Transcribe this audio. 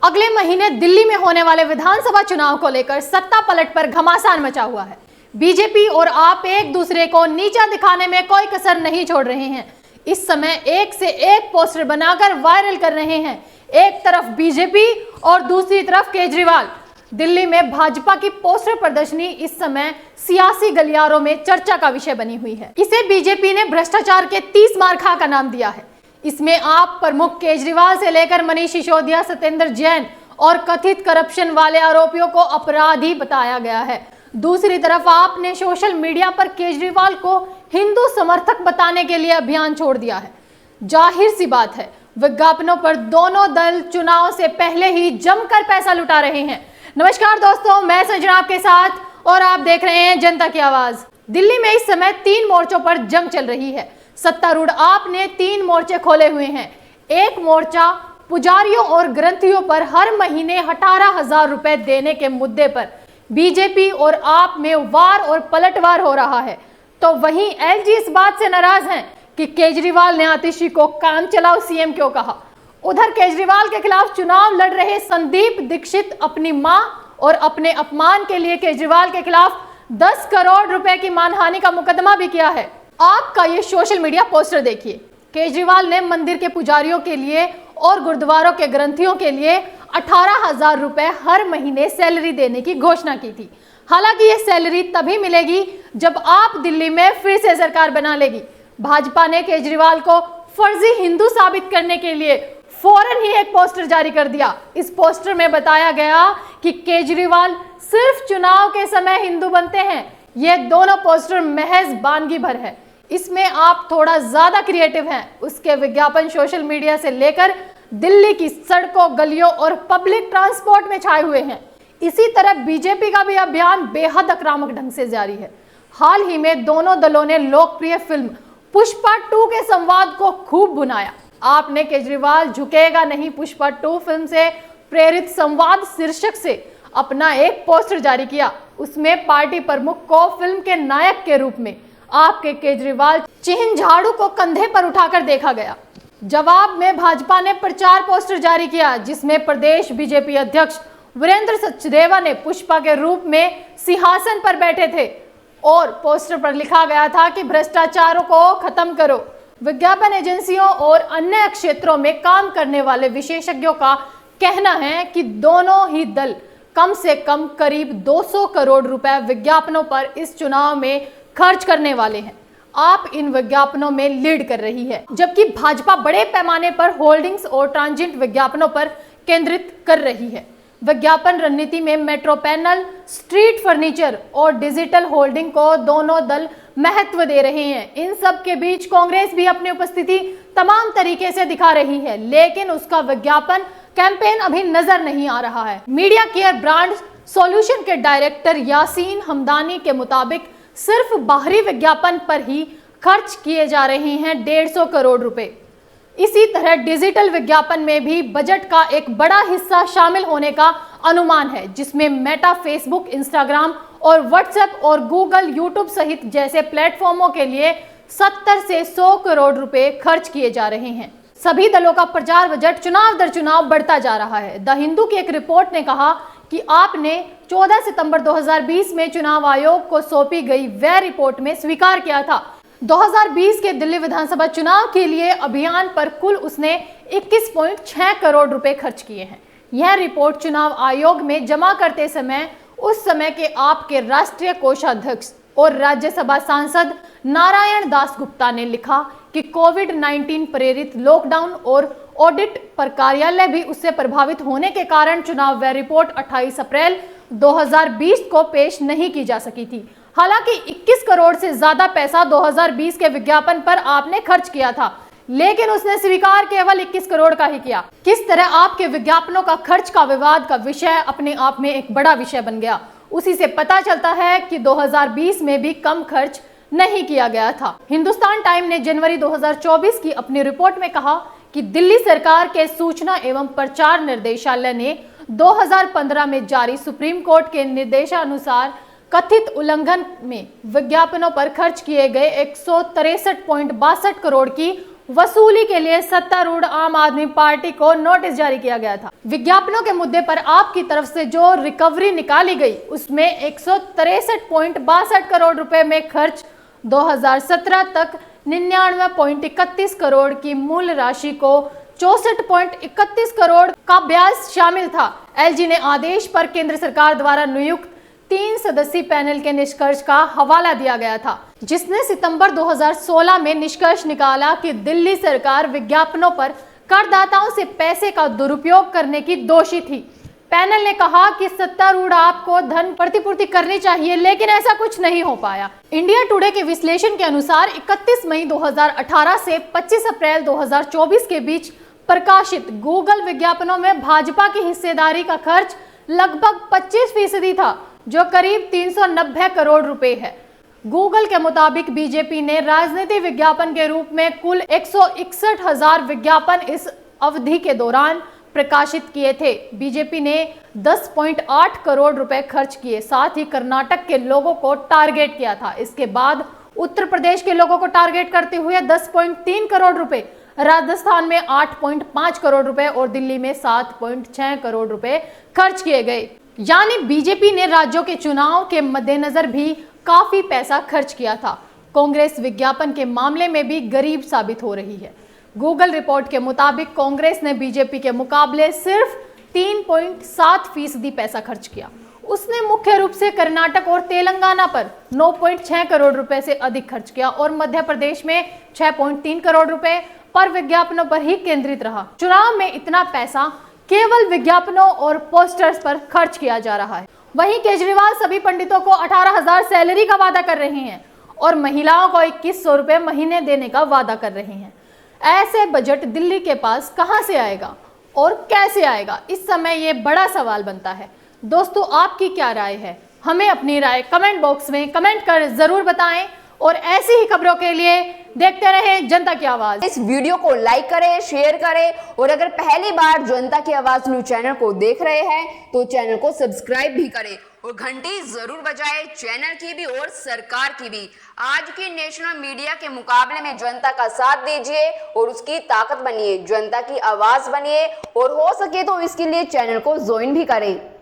अगले महीने दिल्ली में होने वाले विधानसभा चुनाव को लेकर सत्ता पलट पर घमासान मचा हुआ है। बीजेपी और आप एक दूसरे को नीचा दिखाने में कोई कसर नहीं छोड़ रहे हैं। इस समय एक से एक पोस्टर बनाकर वायरल कर रहे हैं। एक तरफ बीजेपी और दूसरी तरफ केजरीवाल। दिल्ली में भाजपा की पोस्टर प्रदर्शनी इस समय सियासी गलियारों में चर्चा का विषय बनी हुई है। इसे बीजेपी ने भ्रष्टाचार के 30 मार्का का नाम दिया है। इसमें आप प्रमुख केजरीवाल से लेकर मनीष सिसोदिया, सत्येंद्र जैन और कथित करप्शन वाले आरोपियों को अपराधी बताया गया है। दूसरी तरफ आपने सोशल मीडिया पर केजरीवाल को हिंदू समर्थक बताने के लिए अभियान छोड़ दिया है। जाहिर सी बात है, विज्ञापनों पर दोनों दल चुनाव से पहले ही जमकर पैसा लुटा रहे हैं। नमस्कार दोस्तों, मैं संजना आपके साथ और आप देख रहे हैं जनता की आवाज। दिल्ली में इस समय 3 मोर्चों पर जंग चल रही है। सत्तारूढ़ आप ने 3 मोर्चे खोले हुए हैं। एक मोर्चा पुजारियों और ग्रंथियों पर हर महीने 18,000 रुपए देने के मुद्दे पर बीजेपी और आप में वार और पलटवार हो रहा है, तो वहीं एलजी इस बात से नाराज हैं कि केजरीवाल ने आतिशी को काम चलाओ सीएम क्यों कहा। उधर केजरीवाल के खिलाफ चुनाव लड़ रहे संदीप दीक्षित अपनी मां और अपने अपमान के लिए केजरीवाल के खिलाफ 10 करोड़ रुपए की मानहानि का मुकदमा भी किया है। आपका ये सोशल मीडिया पोस्टर देखिए। केजरीवाल ने मंदिर के पुजारियों के लिए और गुरुद्वारों के ग्रंथियों के लिए 18,000 रुपए हर महीने सैलरी देने की घोषणा की थी। हालांकि ये सैलरी तभी मिलेगी जब आप दिल्ली में फिर से सरकार बना लेगी। भाजपा ने केजरीवाल को फर्जी हिंदू साबित करने के लिए फौरन ही एक पोस्टर जारी कर दिया। इस पोस्टर में बताया गया कि केजरीवाल सिर्फ चुनाव के समय हिंदू बनते हैं। ये दोनों पोस्टर महज बानगी भर है। इसमें आप थोड़ा ज्यादा क्रिएटिव हैं। उसके विज्ञापन सोशल मीडिया से लेकर दिल्ली की सड़कों, गलियों और पब्लिक ट्रांसपोर्ट में छाए हुए हैं। इसी तरह बीजेपी का भी अभियान बेहद आक्रामक ढंग से जारी है। हाल ही में दोनों दलों ने लोकप्रिय फिल्म पुष्पा 2 के संवाद को खूब भुनाया। आपने केजरीवाल झुकेगा नहीं पुष्पा 2 फिल्म से प्रेरित संवाद शीर्षक से अपना एक पोस्टर जारी किया। उसमें पार्टी प्रमुख को फिल्म के नायक के रूप में आपके केजरीवाल चिन्ह झाड़ू को कंधे पर उठाकर देखा गया। जवाब में भाजपा ने प्रचार पोस्टर जारी किया, जिसमें प्रदेश बीजेपी अध्यक्ष वीरेंद्र सचदेवा ने पुष्पा के रूप में सिंहासन पर बैठे थे और पोस्टर पर लिखा गया था कि भ्रष्टाचारों को खत्म करो। विज्ञापन एजेंसियों और अन्य क्षेत्रों में काम करने वाले विशेषज्ञों का कहना है कि दोनों ही दल कम से कम करीब 200 करोड़ रुपए विज्ञापनों पर इस चुनाव में खर्च करने वाले हैं। आप इन विज्ञापनों में लीड कर रही है, जबकि भाजपा बड़े पैमाने पर होल्डिंग्स और ट्रांजिट विज्ञापनों पर केंद्रित कर रही है। विज्ञापन रणनीति में मेट्रो पैनल, स्ट्रीट फर्नीचर और डिजिटल होल्डिंग को दोनों दल महत्व दे रहे हैं। इन सब के बीच कांग्रेस भी अपनी उपस्थिति तमाम तरीके से दिखा रही है, लेकिन उसका विज्ञापन कैंपेन अभी नजर नहीं आ रहा है। मीडिया केयर ब्रांड सॉल्यूशन के डायरेक्टर यासीन हमदानी के मुताबिक सिर्फ बाहरी विज्ञापन पर ही खर्च किए जा रहे हैं 150 करोड़ रुपए। इसी तरह डिजिटल विज्ञापन में भी बजट का एक बड़ा हिस्सा शामिल होने का अनुमान है, जिसमें मेटा, फेसबुक, इंस्टाग्राम और व्हाट्सएप और गूगल, यूट्यूब सहित जैसे प्लेटफॉर्मों के लिए 70 से 100 करोड़ रुपए खर्च किए जा रहे हैं। सभी दलों का प्रचार बजट चुनाव दर चुनाव बढ़ता जा रहा है। द हिंदू की एक रिपोर्ट ने कहा कि आपने 14 सितंबर 2020 में चुनाव आयोग को सौंपी गई व्यय रिपोर्ट में स्वीकार किया था 2020 के दिल्ली विधानसभा चुनाव के लिए अभियान पर कुल उसने 21.6 करोड़ रुपए खर्च किए हैं। यह रिपोर्ट चुनाव आयोग में जमा करते समय उस समय के आपके राष्ट्रीय कोषाध्यक्ष और राज्यसभा सांसद नारायण दास गुप्ता ने लिखा कि कोविड-19 प्रेरित लॉकडाउन और ऑडिट पर कार्यालय भी उससे प्रभावित होने के कारण चुनाव व्यय रिपोर्ट 28 अप्रैल 2020 को पेश नहीं की जा सकी थी। हालांकि 21 करोड़ से ज्यादा पैसा 2020 के विज्ञापन पर आपने खर्च किया था, लेकिन उसने स्वीकार केवल 21 करोड़ का ही किया। किस तरह आपके विज्ञापनों का खर्च का विवाद का विषय अपने आप में एक बड़ा विषय बन गया। उसी से पता चलता है कि 2020 में भी कम खर्च नहीं किया गया था। हिंदुस्तान टाइम ने जनवरी 2024 की अपनी रिपोर्ट में कहा कि दिल्ली सरकार के सूचना एवं प्रचार निर्देशालय ने 2015 में जारी सुप्रीम कोर्ट के निर्देशानुसार कथित उल्लंघन में विज्ञापनों पर खर्च किए गए 163.62 करोड़ की वसूली के लिए सत्तारूढ़ आम आदमी पार्टी को नोटिस जारी किया गया था। विज्ञापनों के मुद्दे पर आप की तरफ से जो रिकवरी निकाली गई उसमें 163.62 करोड़ रुपए में खर्च 2017 तक 99.31 करोड़ की मूल राशि को 64.31 करोड़ का ब्याज शामिल था। एलजी ने आदेश पर केंद्र सरकार द्वारा नियुक्त 3 सदस्यीय पैनल के निष्कर्ष का हवाला दिया गया था, जिसने सितंबर 2016 में निष्कर्ष निकाला कि दिल्ली सरकार विज्ञापनों पर करदाताओं से पैसे का दुरुपयोग करने की दोषी थी। पैनल ने कहा कि सत्तारूढ़ आपको धन प्रतिपूर्ति करनी चाहिए, लेकिन ऐसा कुछ नहीं हो पाया। इंडिया टुडे के विश्लेषण के अनुसार 31 मई 2018 से 25 अप्रैल 2024 के बीच प्रकाशित गूगल विज्ञापनों में भाजपा की हिस्सेदारी का खर्च लगभग 25% था, जो करीब 390 करोड़ रुपए है। गूगल के मुताबिक बीजेपी ने राजनीतिक विज्ञापन के रूप में कुल 161,000 विज्ञापन इस अवधि के दौरान प्रकाशित किए थे। बीजेपी ने 10.8 करोड़ रुपए खर्च किए, साथ ही कर्नाटक के लोगों को टारगेट किया था। इसके बाद उत्तर प्रदेश के लोगों को टारगेट करते हुए 10.3 करोड़ रुपए, राजस्थान में 8.5 करोड़ रुपए और दिल्ली में 7.6 करोड़ रुपए खर्च किए गए। यानी बीजेपी ने राज्यों के चुनाव के मद्देनजर भी काफी पैसा खर्च किया था। कांग्रेस विज्ञापन के मामले में भी गरीब साबित हो रही है। गूगल रिपोर्ट के मुताबिक कांग्रेस ने बीजेपी के मुकाबले सिर्फ 3.7% पैसा खर्च किया। उसने मुख्य रूप से कर्नाटक और तेलंगाना पर 9.6 करोड़ रुपए से अधिक खर्च किया और मध्य प्रदेश में 6.3 करोड़ रुपए पर विज्ञापनों पर ही केंद्रित रहा। चुनाव में इतना पैसा केवल विज्ञापनों और पोस्टर्स पर खर्च किया जा रहा है। वहीं केजरीवाल सभी पंडितों को 18,000 सैलरी का वादा कर रहे हैं और महिलाओं को 2100 रुपए महीने देने का वादा कर रहे हैं। ऐसे बजट दिल्ली के पास कहां से आएगा और कैसे आएगा, इस समय ये बड़ा सवाल बनता है। दोस्तों, आपकी क्या राय है? हमें अपनी राय कमेंट बॉक्स में कमेंट कर जरूर बताएं और ऐसी ही खबरों के लिए देखते रहें जनता की आवाज। इस वीडियो को लाइक करें, शेयर करें और अगर पहली बार जनता की आवाज न्यूज चैनल को देख रहे हैं तो चैनल को सब्सक्राइब भी करें और घंटी जरूर बजाएं, चैनल की भी और सरकार की भी। आज की नेशनल मीडिया के मुकाबले में जनता का साथ दीजिए और उसकी ताकत बनिए, जनता की आवाज बनिए और हो सके तो इसके लिए चैनल को ज्वाइन भी करें।